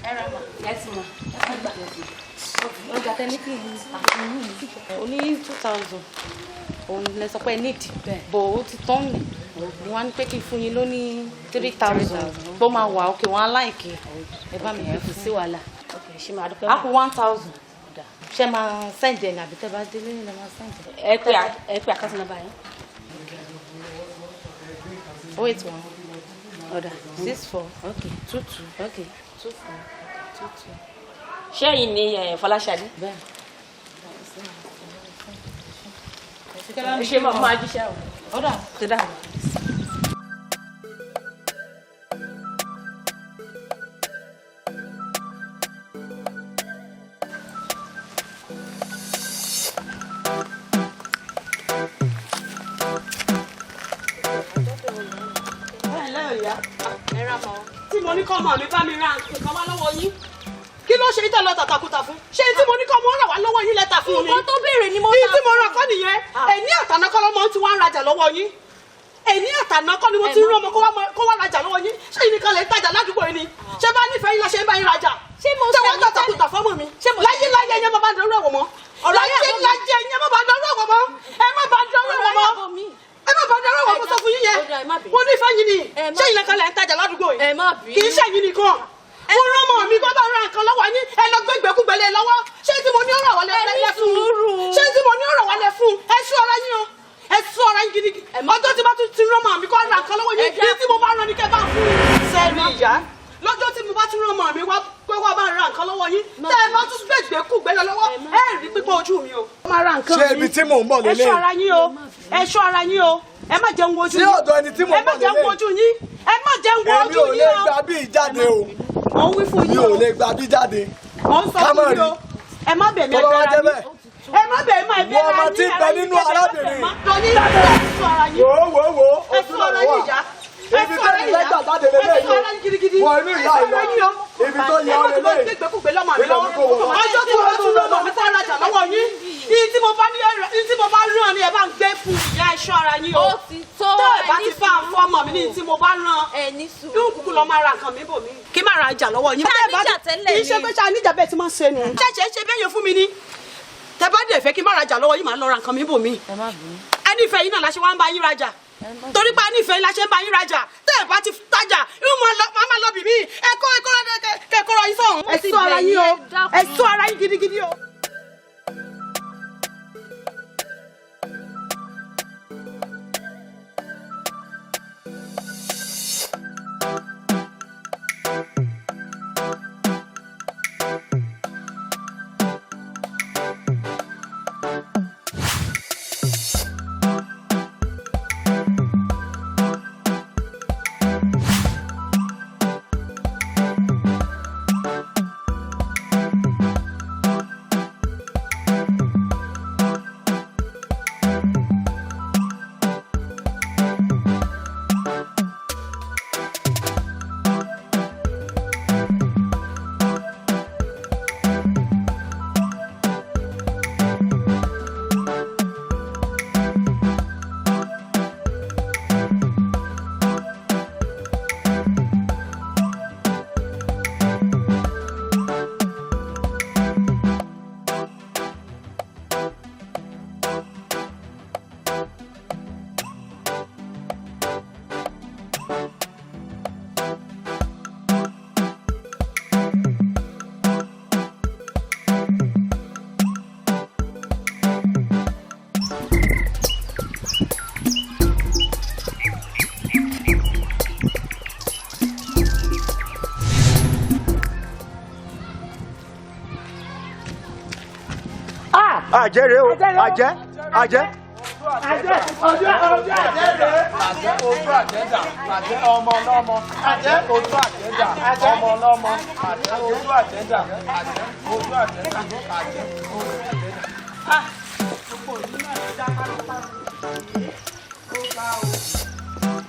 Erama. Yes, ma. Ọjà tẹ́ ní kí n ní 2,000. Òun lẹ sọ pé need. Bó ó ti tán ni. Wọ́n á ní pé kí n fún yín lóní 3,000. Tó máa wà òkè wọ́n á láìkì. Ẹ bá mi fi sí wàhálà. Okay, ṣé máa dúpẹ́. A kù 1,000. Ṣé máa send ẹ̀ ní àbí tẹ́ bá délé ní máa send ẹ̀? Ẹ pé àkáǹtì nọ́mbà yín. 081. Ọ̀dà. 64. Okay. 22. Okay. 24. 22. Ṣé yìí ni Fọláṣadé? Bẹ́ẹ̀. Ṣé máa jíṣẹ́ o? Ọ̀dà. Ti dáhùn. Tí mo ní kọ́ ọmọ mi bá mi ra nǹkan wá lọ́wọ́ yín. Kí ló ṣe ìtẹ̀ lọ tàtàkùtà fún? Ṣé tí mo ní kọ́ ọmọ rà wá lọ́wọ́ yín lẹ́tà fún mi? Nǹkan tó béèrè ni mo ta. Iye tí mo rà kọ́ nìyẹn. Ẹ̀ní àtàná kọ́ lọ́mọ tí wọ́n ń rajà lọ́wọ́ yín. Ẹ̀ní àtàná kọ́ ni mo ti rán ọmọ kó wá rajà lọ́wọ́ yín. Ṣé yìí nìkan lè ń tajà ládùúgbò yìí ni? Ṣé bá nífẹ̀ẹ́ yín lọ ṣe ń bá yín rajà? Ṣé mo ṣe wọ́n tàtàkùtà fọ́mọ mi? Láyé ẹ̀yẹ́ má bá dánrú ẹ̀wọ̀ mọ́. Láyé ẹ̀yẹ́ má bá dánrú ẹ̀wọ̀ mọ́. Ẹ má bá dánrú ẹ̀wọ̀ mọ́. Ẹ má bá dánrú ẹ̀wọ̀ mọ́ sọ fún yín yẹn. Mo nífẹ̀ẹ́ yín ni. Ṣé yìí nìkan lè ń tajà ládùúgbò yìí? Kì í ṣe yín nìkan. Mo rán ọmọ mi kó bá ra nǹkan lọ́wọ́ yín. Ẹ lọ gbégbékúgbélé lọ́wọ́. Ṣé tí mo ní ọ̀rọ̀ wọlé fún? Ṣé tí mo ní ọ̀rọ̀ wọlé fún? Ẹ ṣú ọ̀rọ̀ yín o. Ẹ ṣú ọ̀rọ̀ yín gidigidi. Ọjọ́ tí bá tún ti rán ọmọ mi kó ra nǹkan lọ́wọ́ yín. Bí tí mo bá rán ni kẹ́ bá fún un. Sẹ́ẹ̀rì ìyá. Lọ́jọ́ tí mo bá tún rán ọmọ mi wá pé wá bá ra nǹkan lọ́wọ́ yín. Tẹ́ ẹ bá tún gbégbékúgbélé lọ́wọ́. Ẹ rí pípọ́ ojú mi o. Ṣé ibi tí mò ń bọ̀ lélẹ̀? Ẹ ṣọ́ ara yín o. Ẹ ṣọ́ ara yín o. Ẹ má jẹun wojú yín. Sí ọ̀dọ̀ ẹni tí mò ń bọ̀ lélẹ̀. Ẹ má jẹun wojú yín. Ẹ má jẹun wojú Èmi ò yín lè o. gba bí ìjáde o. Mo ń wí fún Mi yín ò o. lè gba bí jáde. Mo ń sọ fún yín o. Ẹ má bẹ̀ mí Tó bá wá ẹgbẹ́ jẹ́ ra bẹ́ẹ̀. yín. Ẹ má bẹ̀ mí ẹgbẹ́ Wọ́n ra ọmọ yín. tí ń bẹ nínú arábìnrin. Lọ́ní ẹ sọ ara yín. Wo Ẹ sọ ara yín ìjà. Ẹ Ibi sọ tó ara ti yín ìjà. lẹ́gbàá jáde lélẹ̀ Ẹ sọ ara yín gidigidi. Wọ inú ìyá Ẹ sọ ìlọ. ara yín o. Ibi tó yẹ ọ Ẹ má lélẹ̀. gbégbékúgbé lọ́mọ mi lọ́wọ́. Ọjọ́ tí mo bá tún lọ́mọ mi fẹ́ rajà lọ́wọ́ yín. Iye tí mo bá rán ni ẹ bá ń gbé fún ìyá ẹ sọ ara yín o. Ó ti tó Tó ẹ bá ti bá ń fọ́ ọmọ mi ní tí mo bá rán. ẹni sùn. Yóò kúkú lọ máa ra nǹkan mi bò mí. Kí máa ra ìjà lọ́wọ́ yín. Ṣé níjà tẹ́lẹ̀ ni? Kì í ṣe pé ṣáà níjà bẹ́ẹ̀ tí máa ń ṣe nù. Ṣẹ̀ṣẹ̀ ṣe bẹ́ẹ̀ yẹn fún mi ni. Tẹ bá dẹ̀ fẹ́ kí n má rajà lọ́wọ́ yín máa lọ ra nǹkan mi bò mí. Ẹ má bínú. Ẹni ìfẹ́ yín náà la ṣe wá ń bá yín rajà. Torí pé ẹni ìfẹ́ yín la ṣe ń bá yín rajà. Tẹ́ ẹ bá ti tajà, yóò máa lọ bì mí. Ẹ kó kẹ́kọ̀ọ́ yín sọ̀hún. Ẹ sọ ara yín o. Ẹ sọ ara yín gidigidi o. Àjẹ́ rèé o. Àjẹ́. Àjẹ́ ojú àjẹ́ rèé. Àjẹ́ ojú àjẹ́dà. Àjẹ́ ọmọ ọlọ́mọ. Àjẹ́ ojú àjẹ́dà. Ọmọ ọlọ́mọ. Àjẹ́ ojú àjẹ́dà. Àjẹ́ ojú àjẹ́dà. Àjẹ́ ojú àjẹ́dà. Gbogbo ìlú náà ti dá pátápátá. Ó ga o.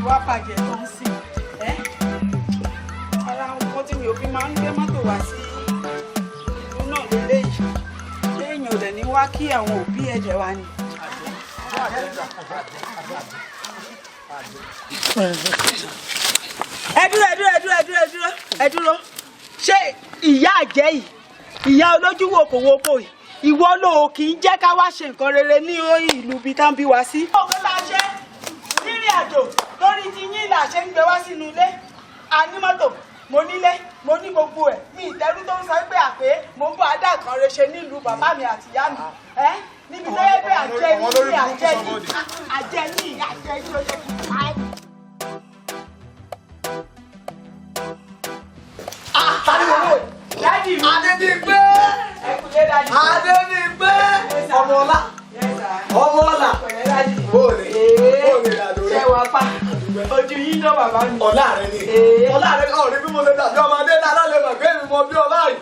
wá bàjẹ́ tó ń sìn ara nǹkan tí mi ò fi máa ń gbé mọ́tò wá sí ìlú náà lélẹ́yìí léèyàn ò dẹ̀ ní wá kí àwọn òbí ẹ̀jẹ̀ wa ni. ẹ dúró ṣé ìyá àjẹ́ yìí ìyá olójú wòkòwòkò yìí ìwọ ló kì í jẹ́ ká wá ṣe nǹkan rere ní ìlú bíi tá ń bí wa sí. ọ̀gbọ́n tá a ṣe rírìn àjò lórí ti yín là ṣe ń gbé wá sínú ilé a ní mọ́tò mo nílé mo ní gbogbo ẹ̀ mi ìtẹ́rú tó ń sọ pé àpé mo ń bọ́ adá kan rẹ ṣe nílùú bàbá mi àti ìyá mi níbi tó yẹ pé àjẹ́ ní ó ṣe kì í pa ẹ́. Adébímpé ọmọọlá bóòlè ìrìnàjò rẹ ojú yín náà bàbá mi. ọlá rẹ ni ọ̀rẹ́ bí mo ṣe dàbí ọmọdé náà lè mọ̀ pé mi mọ bí ọlá yìí.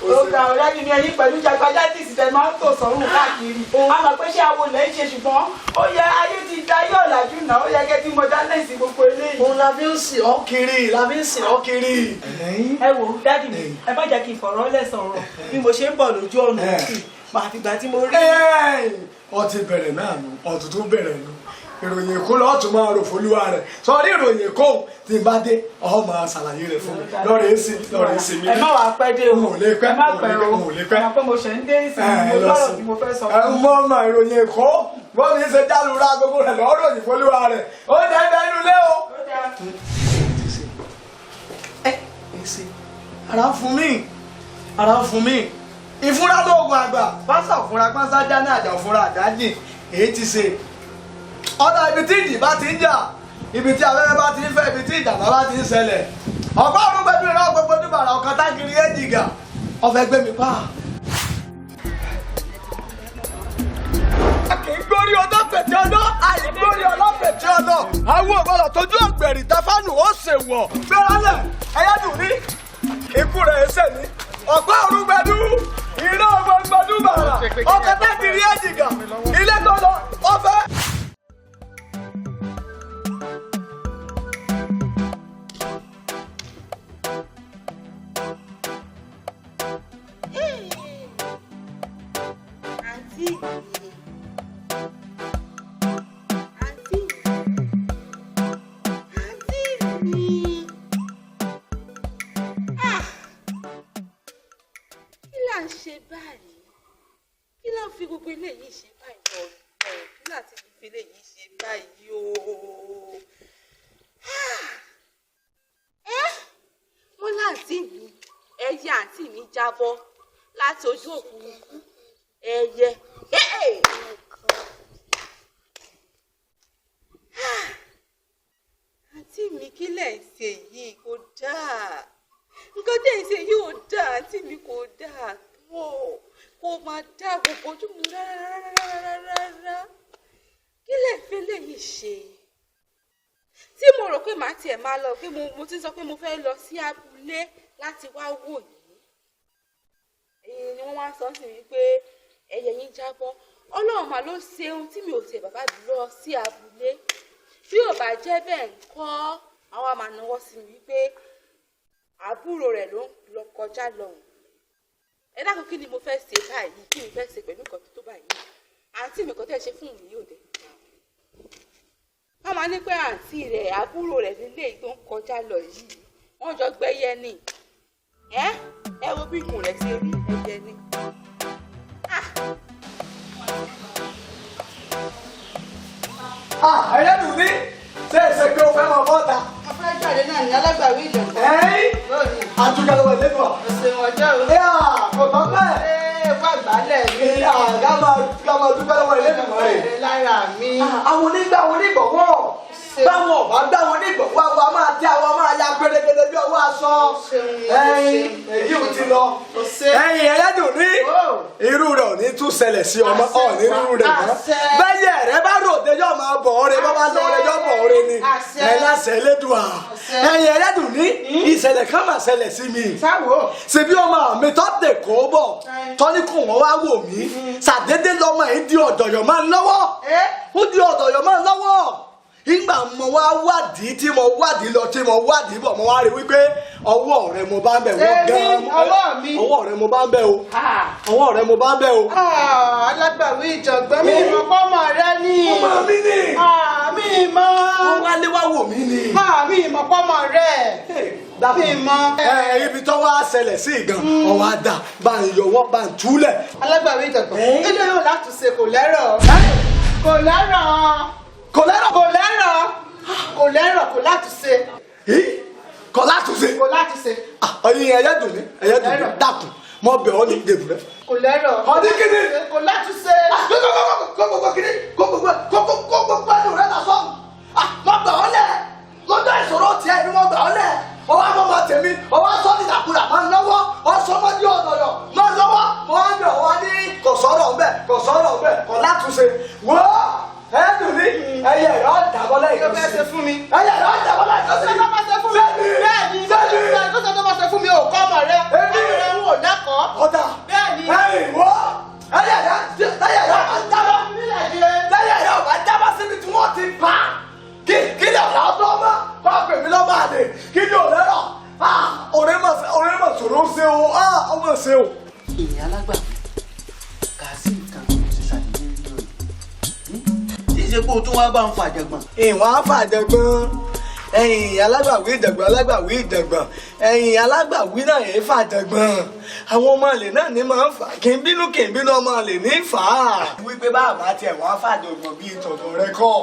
Ọ̀gá ọ̀rẹ́ mi ni ẹyin pẹ̀lú jagbajáìtìsì tẹ máa ń tò sọ́run káàkiri. A mọ̀ pé ṣé awo lẹ́ ń ṣe ṣùgbọ́n ó yẹ ayé ti da yóò làjú náà ó yẹ kẹ́ tí mo dá lẹ́sìn gbogbo eléyìí. Òun la fi ń sìn ọ́ kiri, Ẹ wò ó dádì mi, ẹ má jẹ́ kí n fọ̀rọ̀ lẹ̀ sọ̀rọ̀ bí mo ṣe ń bọ̀ lójú ọ̀nà òkè màá fìgbà tí mo rí. Ó ti bẹ̀rẹ̀ náà nù, ọ̀tún tó bẹ̀rẹ̀ nù. Ìròyìn èkó lọ́ọ́ tún máa rò fólúwa rẹ̀ sọ́ọ́rí ìròyìn èkó tí n bá dé ọ̀hún máa ṣàlàyé rẹ̀ fún mi lọ́ọ̀rẹ́ èsì mi. Ẹ má wàá pẹ́ dé o, ẹ má pẹ́ o, ẹ pé mo ṣe ń dé ìsìn mo lọ́rọ̀ tí mo fẹ́ sọ. ẹ mọ ọmọ ìròyìn èkó wọ́n mi ṣe jálùra gbogbo rẹ̀ lọ́ọ́ ròyìn fólúwa rẹ̀ ó dẹ́ bẹ́ẹ̀ inú ilé o. ara fún mi ìfúnra lóògùn àgbà pásá òfúnra pásá jáná àjà òfúnra àdájì èyí ti ṣe ọ̀nà ibi tí ìjì bá ti ń jà ibi tí afẹ́fẹ́ bá ti ń fẹ́ ibi tí ìjàmbá bá ti ń ṣẹlẹ̀ ọ̀pá olúgbẹ́bí rẹ̀ gbogbo níbàrà ọ̀kan tágìrì èjìgà ọ̀fẹ́ gbé mi pa. a kì í gbórí ọdọ pẹ̀tẹ́ ọdọ àìgbórí ọdọ pẹ̀tẹ́ ọdọ àwọn ògbọ́dọ̀ tójú ọ̀gbẹ̀rì tafánù ó ṣèwọ̀ gbẹ́rẹ́lẹ̀ ẹ̀yẹ́dùn ní ikú rẹ̀ ẹsẹ̀ ní ọ̀pá olúgbẹ́dú iná ọgbọ̀ngbọ̀dú bàrà ọ̀kan tágìrì èjìgà ilé tó lọ ọ̀fẹ́. Jábọ́ láti ojú òfurufú ẹyẹ. Àǹtí mi kí lẹ̀ ń ṣe yìí kò dáa. Nǹkan tẹ̀ ń ṣe yìí ò dáa, àǹtí mi kò dáa tó. Kò máa dá gbogbo ojú mi rárá. Kí lẹ̀ fẹ́ lẹ́yìn ṣe? Tí mo rò pé màá tiẹ̀ máa lọ pé mo ti sọ pé mo fẹ́ lọ sí abúlé láti wá wò yìí. Ni wọ́n wá sọ sí mi pé ẹyẹ yín jábọ́. Ọlọ́run mà ló ṣe ohun tí mi ò ṣe bàbá mi lọ sí abúlé. Bí ò bá jẹ́ bẹ́ẹ̀ ńkọ́ àwọn àmà náwó sí mi wípé àbúrò rẹ̀ ló ń lọ kọjá lọ́hùn. Ẹ dákun kí ni mo fẹ́ ṣe báyìí kí ni fẹ́ ṣe pẹ̀lú nǹkan tó báyìí. Àǹtí mi kan tẹ́ ṣe fún mi yóò dé. Wọ́n máa ní pé àǹtí rẹ̀ àbúrò rẹ̀ nílé tó ń kọjá lọ yìí wọ́n jọ gbẹ́yẹ ni. Ẹ wo bí ikùn rẹ̀ ṣe rí ẹyẹ ni. Ẹlẹ́dùn ní ṣé èsè pé o fẹ́ mọ bọ́ta. Afẹ́ jáde náà ní Alágbàwí Ìjàngbon. Àtúkẹ́ lọ́wọ́ ilé wa. Ọ̀sẹ̀ ọjọ́ o. Kò tán bẹ́ẹ̀. Wà gbálẹ̀ mi. Ká máa dúpẹ́ lọ́wọ́ ilé ìgbìmọ̀ rẹ̀. Lára mi. Àwọn onígbà wọn onígbọ̀wọ́. Báwọn ọ̀bá gbá wọn onígbọ̀wọ́ àwọn máa tẹ àwọn máa ya pérégedé bí ọwọ́ aṣọ. Èyí ò ti lọ. Ẹlẹ́dùn ní irú rẹ̀ ò ní tún ṣẹlẹ̀ sí ọmọ ọ̀ ní irú rẹ̀ mọ́. Bẹ́yẹ̀ rẹ bá ròde yóò máa bọ̀ ọ́rẹ́ bá bá lọ rẹ yóò bọ̀ ọ́rẹ́ ni. Ẹ láṣẹ Elédùà. Ẹlẹ́dùn ní ìṣẹ̀lẹ̀ kan máa ṣẹlẹ̀ sí mi. Ṣebí ọmọ mi tó dè kó bọ̀ tọ́ni kò wọ́n wá wò mí. Ṣàdédé lọ́mọ yìí di ọ̀dọ̀yọ̀ máa ń lọ́wọ́. Ó di ọ̀dọ̀yọ̀ máa ń lọ́wọ́. ìgbà mo wá wádìí tí mo wádìí lọ tí mo wádìí bọ̀ mo wá rí wípé ọwọ́ rẹ mo bá ń bẹ̀ wọ́n gan ọwọ́ rẹ mo bá ń bẹ̀ o ọwọ́ rẹ mo bá ń bẹ̀ o. Alágbàwí Ìjàngbọ̀n mi mọ̀ pọ́mọ rẹ ní. ọmọ mi ni. mi mọ̀. wọ́n wá lé wá wò mí ni. mi mọ̀ pọ́mọ rẹ. mi mọ̀. ibi tó wá ṣẹlẹ̀ sí gan ọwọ́ àdá bá ń yọwọ́ bá ń túlẹ̀. Alágbàwí Ìjàngbọ̀n ilé yóò látúnṣe kò lẹ́rọ̀. kò lẹ́rọ̀. kò lẹ́rọ̀. kò lẹ́rọ̀. kò lẹ́rọ̀ kò látúnṣe. kò látúnṣe. kò látúnṣe. ọyìn ẹyẹdùn ní dákun mọ bẹ ọ ní dèrú rẹ. kò lẹ́rọ̀. ọdún kìíní. kò látúnṣe. gbogbo kìíní gbogbo ẹnu rẹ lásán. mọ gbà ọ lẹ lọ́jọ́ ìṣòro tiẹ̀ ni wọ́n gbà ọ lẹ. ọwọ́ àmọ́mọ́ tèmi ọwọ́ sọ ní ìdàkúrà máa ń lọ́wọ́ ọ̀ṣọ́mọdé ọ̀dọ̀yọ̀ máa ń lọ́wọ́ wọ́n á bẹ̀ wọ́n ní kò sọ̀rọ̀ ńbẹ̀ kò sọ̀rọ̀ ńbẹ̀ kò látúnṣe. wọ́n ẹ̀ẹ́dùn ní ẹyẹ rẹ̀ ọ́ dàbọ́lá ìkànsí. yóò bẹ́ẹ̀ ṣe fún mi. ẹyẹ rẹ̀ ọ́ dàbọ́lá ìkànsí. tó bá ṣe fún mi. bẹ́ẹ̀ni tó bá ṣe fún mi ò kọ́ ọmọ rẹ. ọmọ rẹ ń wò dákọ̀. ọ̀dà bẹ́ẹ̀ni. ẹ̀yìn wọ́ ẹyẹ rẹ̀ ọ́ dábọ́. lẹ́yẹ rẹ̀ ọ̀bá dábọ́ síbi tí wọ́n ti pa kí lè ọ̀dà ọ̀dọ́ ọmọ kó a pè mí lọ́mọ àlè kí ni ò lẹ́rọ̀ ọ̀rẹ́ mọ̀ sọ̀rọ̀ ṣe o ọmọ ṣe o. ìyá Alágbàwí kàásì kan ti ṣàdédé rí o yìí ṣe pé o tún wá bá ń fa àjẹgbọn. ìwọ̀n á fà àjẹgbọ́n ẹ̀yìn Alágbàwí Ìjàngbọ̀n Alágbàwí Ìjàngbọ̀n ẹ̀yìn Alágbàwí náà yẹn fà àjẹgbọ́n àwọn ọmọ àlè náà ní máa ń fà kì í bínú ọmọ àlè ní fà á. wípé bàbá tiẹ̀ wọ́n á fà àjẹgbọ́n bíi tọ̀dọ̀ rẹ kọ́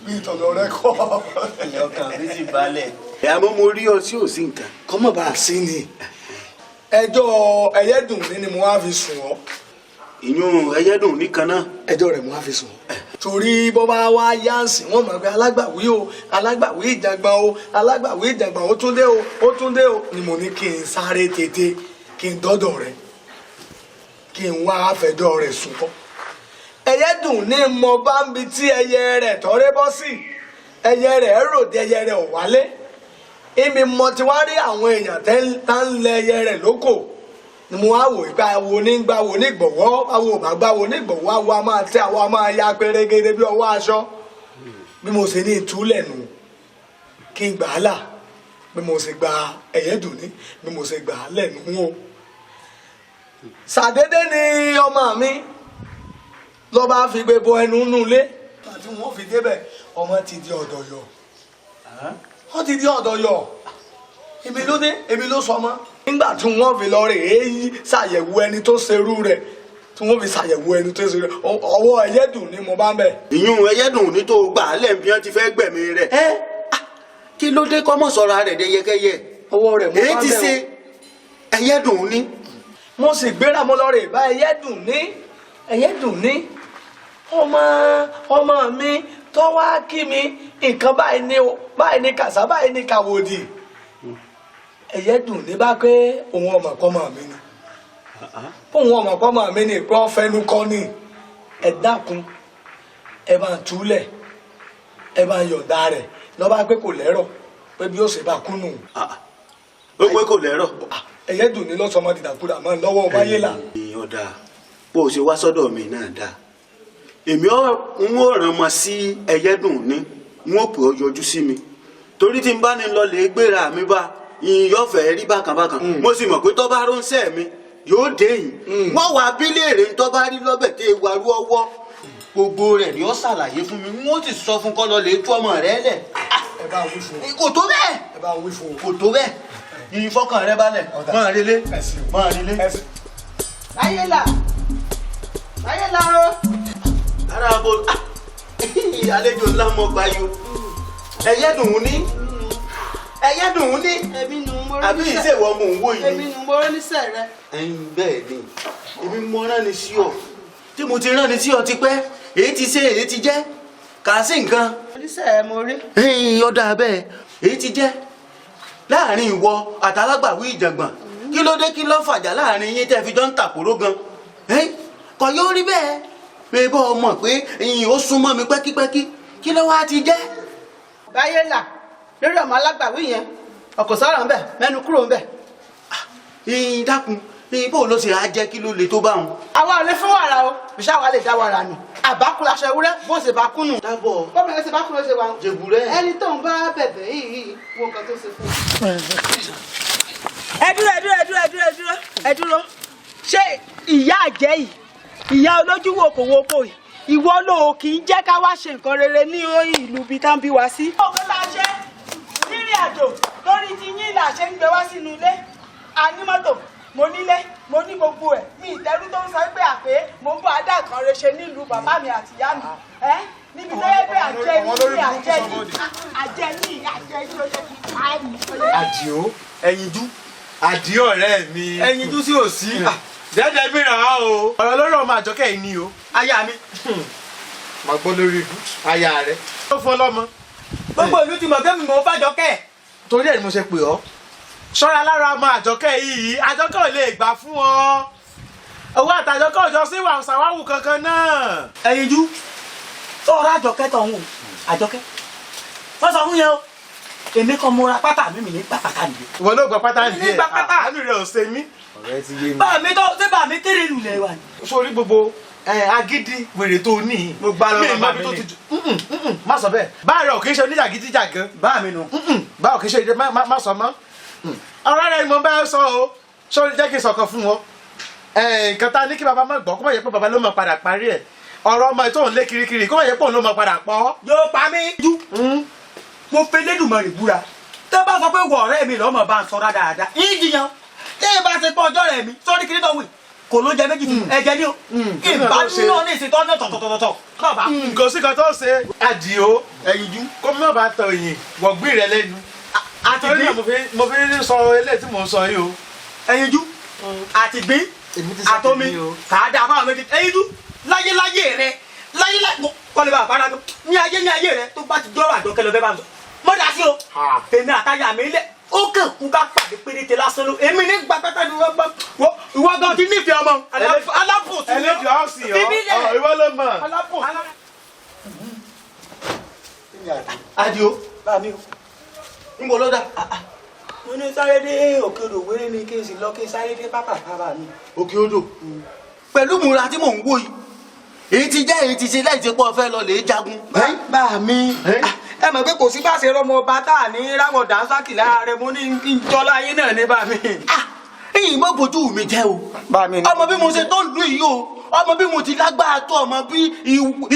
bíi tọ̀dọ̀ rẹ kọ́. ìyá ọkàn mi sì balẹ̀. àmọ́ mo rí ọ sí òsì nǹkan. kọ́mọ̀ bá a sí ni ẹjọ́ ẹyẹ́dùn ni mo wá fi sùn ọ́. ìyún ẹyẹ́dùn nìkan náà. ẹjọ́ rẹ̀ mo wá fi sùn ọ́. torí bọ́ bá wá yáǹsì wọ́n mọ̀ pé Alágbàwí o Alágbàwí Ìjàngbọ̀n o Alágbàwí Ìjàngbọ̀n ó tún dé o ni mo ní kí n sáré tètè kí n dọ́dọ̀ rẹ̀ kí n wá fẹjọ́ rẹ̀ sùn kọ́. ẹyẹ́dùn ní mo bá ń bi tí ẹyẹ rẹ̀ tọ́rẹ́ bọ́ sí ẹyẹ rẹ̀ ròde ẹyẹ rẹ̀ ò wálé èmi mo ti wá rí àwọn èèyàn tá ń lẹ ẹyẹ rẹ̀ lóko ni mo wá wò pé awo ní gbà wo ní gbọ̀wọ́ awo ò bá gbà wo ní gbọ̀wọ́ awo a máa tẹ awo a máa ya pérégede bí ọwọ́ aṣọ bí mo ṣe ní ìtúlẹ̀ nù kí n gbà á là bí mo ṣe gba ẹ̀yẹ́dùn ní bí mo ṣe gbà á lẹ́nu o. ṣàdédé ni ọmọ mi ló bá fi gbé bo ẹnu nulẹ̀ àti wọn fi débẹ̀ ọmọ ti di ọ̀dọ̀yọ̀ wọ́n ti di ọ̀dọ̀yọ̀ èmi ló sọ mọ́ nígbà tí wọ́n fi lọ rè é ṣàyẹ̀wò ẹni tó ṣerú rẹ̀ tí wọ́n fi ṣàyẹ̀wò ẹni tó ṣerú rẹ̀ ọwọ́ ẹyẹ́dùn ni mo bá ń bẹ̀. ìyún ẹyẹ́dùn ní tó gbà á lẹ́ẹ̀bí wọn ti fẹ́ gbẹ̀mí rẹ̀. kí ló dé kọ́mọ̀ sọ̀rọ̀ rẹ̀ dé yẹkẹ́yẹ. ọwọ́ rẹ̀ mo bá ń bẹ̀. èyí ti ṣe ẹyẹ́dùn ní. mo sì gbéra mo lọ rè bá ẹyẹ́dùn ní ọmọ mi tó wá kí mi nǹkan báyìí ní kàṣá báyìí ní kàwòdì ẹyẹ́dùn ní bá pé òun ọmọ kọ́mọ mi ni òun ọmọ kọ́mọ mi ni pé wọ́n fẹnu kọ́ ni ẹ dákun ẹ bá ń túlẹ̀ ẹ bá ń yọ̀ǹda rẹ̀ lọ́ba pé kò lẹ́rọ̀ pé bí ó ṣe bá kú nù. ó pé kò lẹ́rọ̀. ẹyẹ́dùn ní lọ́sọ̀mọ́ dìdàkudà máa ń lọ́wọ́ báyé là. èèyàn dáa bó o ṣe wá sọ́dọ̀ mi náà dáa èmi ń ràn mọ́ sí ẹyẹ́dùn ní n ó pè ọ yọjú sí mi torí tí n bá ní lọ lè gbéra mi bá ìyọ́ fẹ́ rí bákànbákàn mo sì mọ̀ pé tó bá ránṣẹ́ mi yóò dé yìí wọ́n wá bíléèrè tó bá rí lọ́bẹ̀ tẹ́ warú ọwọ́ gbogbo rẹ̀ ni ó ṣàlàyé fún mi n ó sì sọ fún kọ́ lọ lè tú ọmọ rẹ lẹ̀. ẹ bá wí fún un. kò tó bẹ́ẹ̀. ẹ bá wí fún un. kò tó bẹ́ẹ̀. ìfọkàn rẹ balẹ̀ máa relé máa relé. láyélà o. ara bo àlejò ńlá mọ gbayo ẹyẹ́dùn ní èmi nù mo rán àbí ìṣèwọ mò ń wò yìí. èmi nù mo rán níṣẹ́ rẹ. bẹ́ẹ̀ ni èmi mo rán ni sí ọ tí mo ti rán ni sí ọ tipẹ́ èyí ti ṣe èyí ti jẹ́ kà á sí nǹkan. oníṣẹ́ ẹ mo rí. ọ̀dà bẹ́ẹ̀ èyí ti jẹ́ láàrin ìwọ àtàlágbàwí Ìjàngbọ̀n kí ló dé kí ló fàjà láàrin yín tẹ́ fi jọ ń tàkóró gan kò yóò rí bẹ́ẹ̀ pé bọ́ ọ mọ̀ pé ó súnmọ́ mi pẹ́kípẹ́kí kí ló wá ti jẹ́. báyé là lórí ọmọ Alágbàwí yẹn ọkọ̀ sọ̀rọ̀ ń bẹ̀ mẹ́nu kúrò ń bẹ̀. dákun ibo ló ṣe á jẹ́ kí ló le tó bá wọn. àwa ò lè fún wàrà o bíṣà wa lè dá wàrà nù àbákùn aṣọ ewúrẹ́ bó ṣe bá kún nù. dábọ̀ bọ́ọ̀mù ẹ̀ ṣe bá kún ló ṣe wà. jẹ̀bùrẹ́. ẹni tó ń bá bẹ̀bẹ̀ yìí wo nǹkan tó ṣe fún un. ẹ dúró ṣé ìyá àjẹ́ yìí ìyá olójú wòkòwòkò yìí ìwọ ló kì í jẹ́ ká wá ṣe nǹkan rere ní ìlú bíi tá ń bí wa sí. òun la ṣe rírìn àjò lórí ti yín là ṣe ń gbé wá sínú ilé a ní mọ́tò mo nílé mo ní gbogbo ẹ̀ mi ìtẹ́rú tó ń sọ pé àpé mo ń bọ́ adá nǹkan rẹ ṣe nílùú bàbá mi àti ìyá mi níbi tó yẹ pé àjẹ́ ní ló ṣe fi pa mí. Àdìó ẹyinjú Àdìó ọ̀rẹ́ mi ẹyinjú sí òsì dẹ́dẹ́ mi ràn án o ọ̀rọ̀ lórí ọmọ Àjọkẹ́ yìí ni o aya mi mà gbọ́ lórí ibú aya rẹ̀ ó fọ́ lọ́mọ gbogbo ìlú ti mọ̀ pé mi mọ̀ fàjọkẹ́ torí ẹ̀ ni mo ṣe pè ọ́ ṣọ́ra lára ọmọ Àjọkẹ́ yìí Àjọkẹ́ ò lè gbà fún ọ owó àtàjọkẹ́ òjọ sí wà ṣàwáwù kankan náà. ẹyinjú ọ̀rọ̀ Àjọkẹ́ tó ń wò Àjọkẹ́ wọ́n sọ fún yẹn o èmi kan mo ra pátá mi ní gbà pátá nìyẹn. ìwọ ló gba pátá nìyẹn ní gbà pátá àánú rẹ ò ṣe mí. ọ̀rẹ́ ti yé mi. bá mi tó ṣé bá mi kéré lulẹ̀ wa ni. sórí gbogbo agídí wèrè tó ní. mo gbá lọ́wọ́ bá mi ní. má sọ bẹ́ẹ̀. báyọ̀ ò kì í ṣe oníjàgídíjàgan. bá mi nù. báyọ̀ kì í ṣe má sọ mọ́. ọ̀rọ̀ rẹ̀ ni mo bá sọ o sórí jẹ́ kí n sọ̀kan fún wọn. nǹkan tá a ní kí baba má gbọ́ kó má yẹ pé baba ló máa padà parí ẹ̀ ọ̀rọ̀ ọmọ tó ń lé kirikiri kó má yẹ pé òun ló máa padà pọ̀. yóò pa mí. mo fẹ́ lẹ́dùnmọ̀rì búra tó bá sọ pé wọ ọ̀rẹ́ mi lọ́mọ bá ń sọ dáadáa ìjìyàn tí ì bá ṣe pọ̀ ọjọ́ rẹ̀ mi sọ́ọ́dí kiri tó wì kò ló jẹ méjì fún ẹ̀jẹ̀ ni o ìbá nínú ní ìsìn tọ́jú tọ̀tọ̀tọ̀tọ̀ kọ́ọ̀bá. nǹkan sí kan tó ṣe Àdìó ẹ̀yinjú kó má bàa tọ ìyìn wọ̀gbìn rẹ lẹ́nu. àti gbín mo fi ń sọ eléyìí tí mò ń sọ yìí o. ẹ̀yinjú àti gbín àtomi kàádà fáwọn méjì ẹ̀yinjú láyéláyé rẹ láyéláyé kọ́lé bá àpárá tó ní ayé rẹ tó bá ti dọ́rọ̀ Àjọkẹ́ lọ fẹ́ bá ń sọ mọ́dà sí o èmi àtàyà mi lẹ̀ ó kàn kú ká pàdé péréte lásán ló èmi ní gbàgbẹ́ta ni wọ́n gbọ́ ìwọ gan ti nífẹ̀ẹ́ ọmọ alábòsí ẹlẹ́jọ́ ọ̀sìn ọ̀ ìwọ ló mọ̀. Àdìó bá mi o ń bọ̀ lọ́dà mo ní sáré dé òkè odò wéré ni kí n sì lọ kí n sáré dé pápá bàbá mi. òkè odò pẹ̀lú múra tí mò ń wò yìí èyí ti jẹ́ èyí ti ṣe láì ṣe pọ̀ fẹ́ lọ lè jagun. bá mi ẹ mọ̀ pé kò sí bá ṣe rọmọ ọba tá à ní ráwọ̀ dánsákì lára rẹ mo ní kí n jọlá ayé náà ní bá mi. èyí mọ́ bójú mi jẹ́ o ọmọ bí mo ṣe tó lù yìí o ọmọ bí mo ti lágbára tó ọmọ bí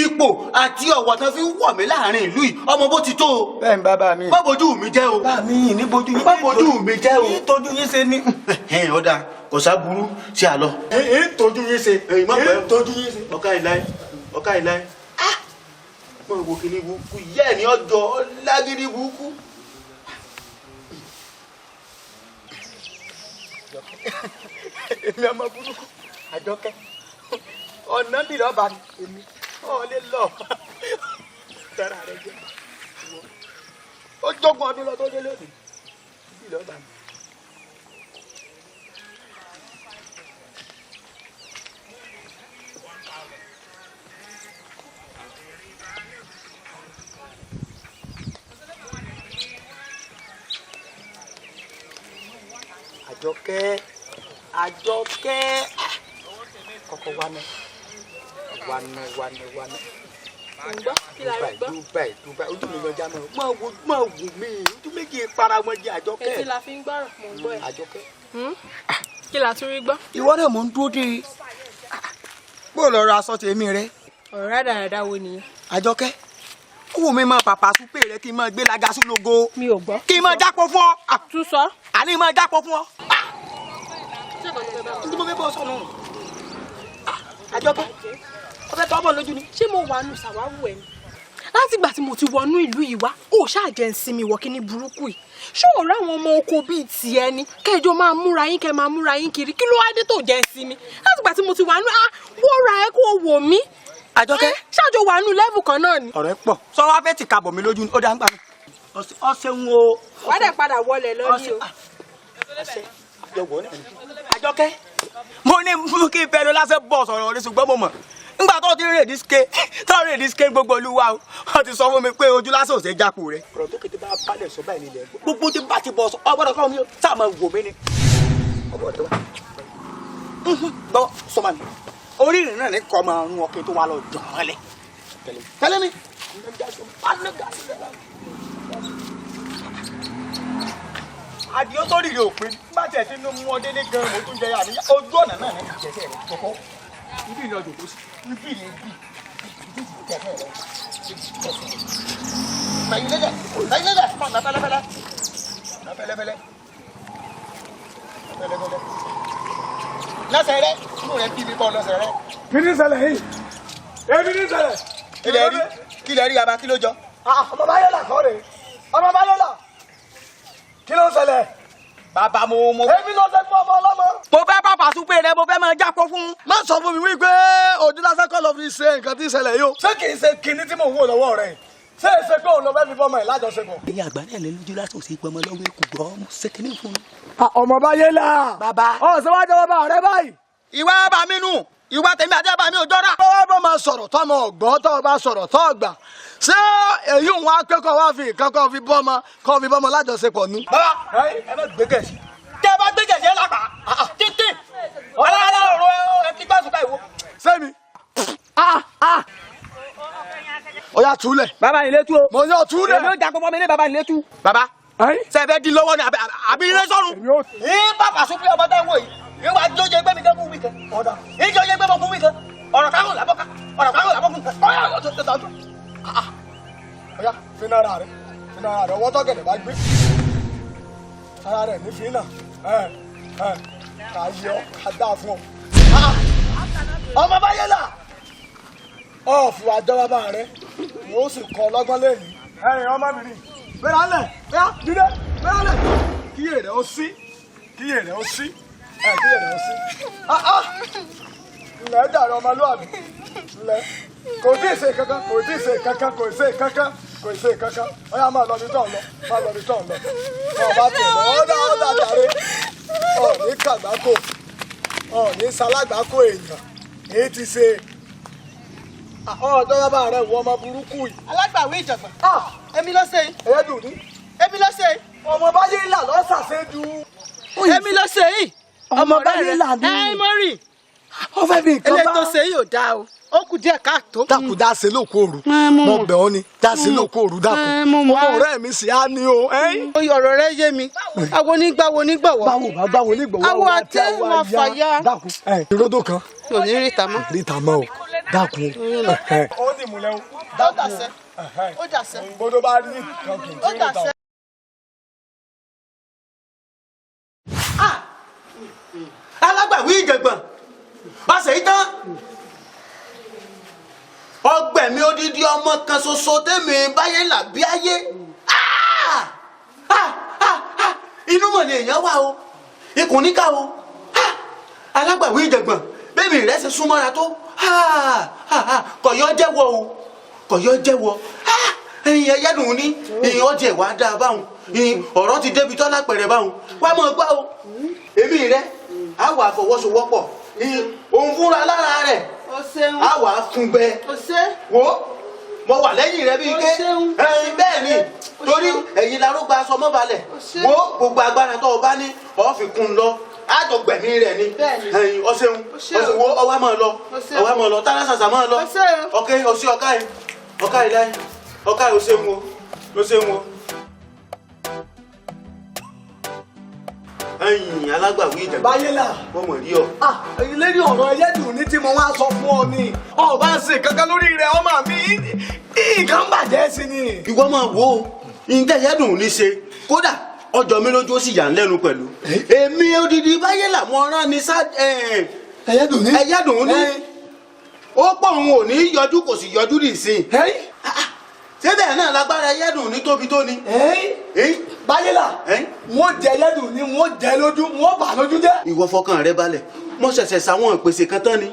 ipò àti ọ̀wọ̀ tán fi ń wọ̀ mí láàrin ìlú yìí ọmọ bó ti tó o. bẹ́ẹ̀ ni bàbá mi. mọ́ bójú mi jẹ́ o. bá mi ní bójú yín. mọ́ bójú mi jẹ́ o. ní tójú yín ṣe ní. ọ̀dà kò sá burú sí àlọ́. tójú yín ṣe. tójú yín ṣe. ọ̀ká ìláyé mo wo kini burúkú ìyá ẹ̀ ní ọjọ́ lágídí burúkú. èmi ọmọ burúkú Àjọkẹ́ ọ̀nà bí lọ́ba èmi ọ̀ lè lọ tẹ́ra rẹ jẹ́ ó jogún ọdún lọ tó dé lónìí bí lọ́ba mi. Àjọkẹ́ kọ́kọ́ wá ná ǹgbọ́ kí la rí gbọ́ Dubai ojú mi lọ jámọ́ máa wù mí ojú méjì para wọn jẹ Àjọkẹ́. etí la fi ń gbọ́rọ̀ mò ń gbọ́ ẹ̀. Àjọkẹ́. kí la tún rí gbọ́. ìwọ náà mò ń dúró dé bó lọ ra aṣọ tèmi rẹ. ọ̀rọ̀ rádaràda wo nìyẹn. Àjọkẹ́ ó wù mí máa pàpà súpè rẹ kí n máa gbé lága sí logo. mi ò gbọ́. kí n máa jápọ̀ fún ọ. tún sọ. àní máa jápọ̀ fún ọ. ndí mo fẹ́ bọ́ sọ̀nù. Àjọkẹ́ ó fẹ́ tọ́ bọ̀ lójú ni. ṣé mo wà nù sàwáwù ẹ̀ ni láti ìgbà tí mo ti wọnú ìlú yìí wá ó ṣáàjẹ́ ń sinmi wọ kíní burúkú yìí ṣé ò ráwọn ọmọ oko bíi tiẹ̀ ni kẹjọ máa múra yín kẹ máa múra yín kiri kí ló wá dé tó jẹ́ ń sinmi láti ìgbà tí mo ti wà nù wọ́n ra ẹ kó wò mí. Àjọkẹ́ ṣáàjọ wà nù lẹ́vù kan náà ni. ọ̀rẹ́ pọ̀ sọ wá fẹ́ ti kàbọ̀ mi lójú ni ó dá ń gbà mí. ọ̀sẹ̀ ń wo. wà á dẹ̀ padà wọlé lọ́ní o. Àjọkẹ́ mo ní mú kí n fẹ́ lọ lásán bọ̀ sọ̀rọ̀ rẹ ṣùgbọ́n mo mọ̀ nígbà tó ti rèé dísíkè gbogbo olúwa o wọ́n ti sọ fún mi pé ojú lásán ò ṣe jápò rẹ. ọ̀rọ̀ tó kété bá balẹ̀ sọ báyìí nílẹ̀ gbogbo tí bá ti bọ̀ sọ ọgbọ́dọ̀ kọ́ mi ó sáà máa wò mí ni. gbọ́ sọ́mà mi orí ìrìn náà ní kọ́ máa rún ọkẹ́ tó wá lọ jọ̀ mọ́lẹ̀ tẹ́lẹ̀ mi. àdìó tó rìrì òpin bá tẹ̀ sí inú mú ọdẹ ní gan mo tún jẹ àníyá ojú ọ̀nà náà ní ìjẹsẹ̀ rẹ̀ kọ́kọ́ ibi ìlọ jòkó sí ibi ìlẹ̀ ibi ìdí ìjẹsẹ̀ rẹ̀ nàìjíríà mọ̀ nà fẹ́lẹ́fẹ́lẹ́ lọ́sẹ̀ rẹ̀ inú rẹ̀ bí mi bọ́ lọ́sẹ̀ rẹ̀. kí ni ṣẹlẹ̀ yìí èmi ní ṣẹlẹ̀. kí lè rí yaba kí ló jọ. ọmọ bá yẹ là kọ́ rè ọmọ bá yẹ là kí ló ń ṣẹlẹ̀. bàbá mo. èmi ló ṣe fún ọmọ ọlọ́mọ. mo fẹ́ bàbá súpé rẹ mo fẹ́ máa jápọ̀ fún. má sọ fún mi wípé ojú lásán kọ́ lọ fi ṣe nǹkan tí ń ṣẹlẹ̀ yìí o. ṣé kì í ṣe kinní tí mò ń wò lọ́wọ́ rẹ̀ ṣé èsè pé òun ló fẹ́ fi bọ́mọ ẹ̀ lájọṣepọ̀. ẹ̀yin àgbà náà lè lójú láti òsì pọmọ lọ́wọ́ èkó gbọ́ mo ṣe kinní fún un. ọmọ bá yé la. bàbá. ọ̀sẹ̀ wá jọwọ́ bá ọ̀rẹ́ báyìí. ìwà bá mi nù ìwà tèmi àti bàbá mi ò jọra. bọ́wọ́ bọ́ máa sọ̀rọ̀ tọ́mọ ọ̀gbọ́n tọ́ bá sọ̀rọ̀ tọ́ ọ̀gbà ṣé èyí òun akẹ́kọ̀ọ́ wá fi nǹkan kọ́ fi bọ́mọ lájọṣepọ̀ ni. bàbá ẹ má gbé gẹ̀ẹ́sì. tẹ́ ẹ bá gbé gẹ̀ẹ́sì ẹ lápá títí alára ọ̀rọ̀ ẹ kí gbàsùn báyìí wo. sẹ́mi ọ̀yà túlẹ̀. bàbá yìí létú o. mo yọ túlẹ̀. èmi ò jà pọ̀ mọ́ mi ní bàbá yìí létú. bàbá ṣe fẹ́ di lọ́wọ́ ni àbí ilé sọ́run. ní bàbá sọ pé ọmọ tẹ́ ń wò yìí yóò wá jọ́jọ́ ẹgbẹ́ mi kẹ́ fún wíkẹ́. ìjọ yẹ gbẹ́ mọ fún wíkẹ́. ọ̀rọ̀ káwọn làbọ̀ká ọ̀rọ̀ káwọn làbọ̀ fún ọ̀yà ọ̀tọ̀ tó tọ́jú. ọ̀yà fínà ara rẹ̀ ọwọ́ tọ́gẹ̀dẹ̀ bá gbé ara rẹ̀ ní fínà kà yọ ká dáa fún ọ. ọmọ bá yẹ là ọ̀fù àjọba bá rẹ̀ wọ́n sì kọ́ ọlọ́gbọ́n lẹ́yìn. ẹ̀yin ọmọbìnrin bẹ́ẹ̀ lẹ̀ bẹ́ẹ̀ dídé bẹ́ẹ̀ lẹ̀ kíyè rẹ̀ ó sí kíyè rẹ̀ ó sí kíyè rẹ̀ ó sí. ilẹ̀ dàrú ọmọlúwàbí ilẹ̀ kò tí ì ṣe kankan kò tí ì ṣe kankan kò ṣe kankan kò ṣe kankan ó yá máa lọ bí tọ̀ lọ máa lọ bí tọ̀ lọ ọba tẹ̀lé ọ̀dà dàrí ọ̀ní kàgbákò ọ̀ní salágbákò èèyàn èyí ti ṣe ọ̀dọ́ bàbá rẹ̀ wọ ọmọ burúkú yìí. Alágbàwí Ìjàngbọ̀n. Èmi ló ṣe. ẹ̀yẹ́dùn ní. Èmi ló ṣe. ọmọ báyé là lọ́sàsẹ́jú. Èmi ló ṣe yìí. ọmọ báyé là ní. ẹ mo rí. ó fẹ́ fi nǹkan bá. eléyìí tó ṣe yìí ò dáa o. Ó kù díẹ̀ káàtó. dákun dá sí lóko òru mo bẹ̀ ọ́ ni dá sí lóko òru dákun ọmọ ọ̀rẹ́ mi sì á ní o. oyè ọ̀rọ̀ rẹ yé mi àwọn onígbàwọ̀ onígbàwọ̀. báwo nígbàwọ̀ àwọn àtẹ wọn fàyà. dákun ìródò kan. kò ní ríta mọ́. ríta mọ́ o dákun. ó ní ìmùlẹ̀ o dákun ó dàsẹ́. gbọdọ̀ bá rí kankan ó dàsẹ́. Alágbàwí Ìjàngbọ̀n ọ̀sẹ̀ yìí tán ọgbẹ̀mí odidi ọmọ kan ṣoṣo tẹ́mi báyé là bí ayé inú mọ̀ ni èèyàn wà o ikùn níkà o Alágbàwí Ìjàngbọ̀n bẹ́ẹ̀mi rẹ̀ ṣe súnmọ́ra tó kọ̀yọ́ jẹ́wọ́ o kọ̀yọ́ jẹ́wọ́ ẹ̀yìn ẹ̀yẹ́dùn ní ìyẹn ọ̀jẹ̀ wá dáa báwọn ọ̀rọ̀ ti débi tọ́lá pẹ̀rẹ̀ báwọn wá mọ̀ gbá o èmi rẹ̀ á wà fọwọ́sowọ́pọ̀ òun fúnra lára rẹ̀ á wà fún bẹ́ẹ̀ wo mo wà lẹ́yìn rẹ̀ bíi ké ẹ̀yin bẹ́ẹ̀ ni torí ẹ̀yin larúgba aṣọ mọ́balẹ̀ wo gbogbo agbára tó o bá ní ọ̀ fi kún un lọ àjọgbẹ̀mí rẹ̀ ni ẹ̀yin ọ̀sẹ̀hun wo ọwá máa lọ tálá ṣàṣà máa lọ ọ̀kẹ́ ọ̀sẹ̀ ọ̀ká yìí láyé ọ̀ká yìí ọ̀sẹ̀hun o. ẹ̀yin Alágbàwí Ìjàngbọ̀n báyé là wọ́n mọ̀ rí ọ. lérí ọ̀rọ̀ ẹlẹ́dùn ní tí mo wá sọ fún ọ ni ọba ń ṣe kankan lórí rẹ̀ ọmọ mi nǹkan bàjẹ́ sí ni. ìwọ máa wo ìtẹ̀yẹ́dùn ní ṣe kódà ọjọ́ mi lójú ó sì yà ń lẹ́nu pẹ̀lú. èmi odidi báyé là mo rán ni sá ẹyẹ́dùn ní. ó pọ̀ òun ò ní yọjú kò sì yọjú nìsín. síbẹ̀ náà lágbára ẹyẹ́dùn ní tóbi tó ni. báyé là wọ́n jẹ ẹyẹ́dùn ní wọ́n jẹ lójú wọ́n bà lójú jẹ́. ìwọ fọkàn rẹ balẹ̀ mo ṣẹ̀ṣẹ̀ ṣàwọn ìpèsè kan tán ni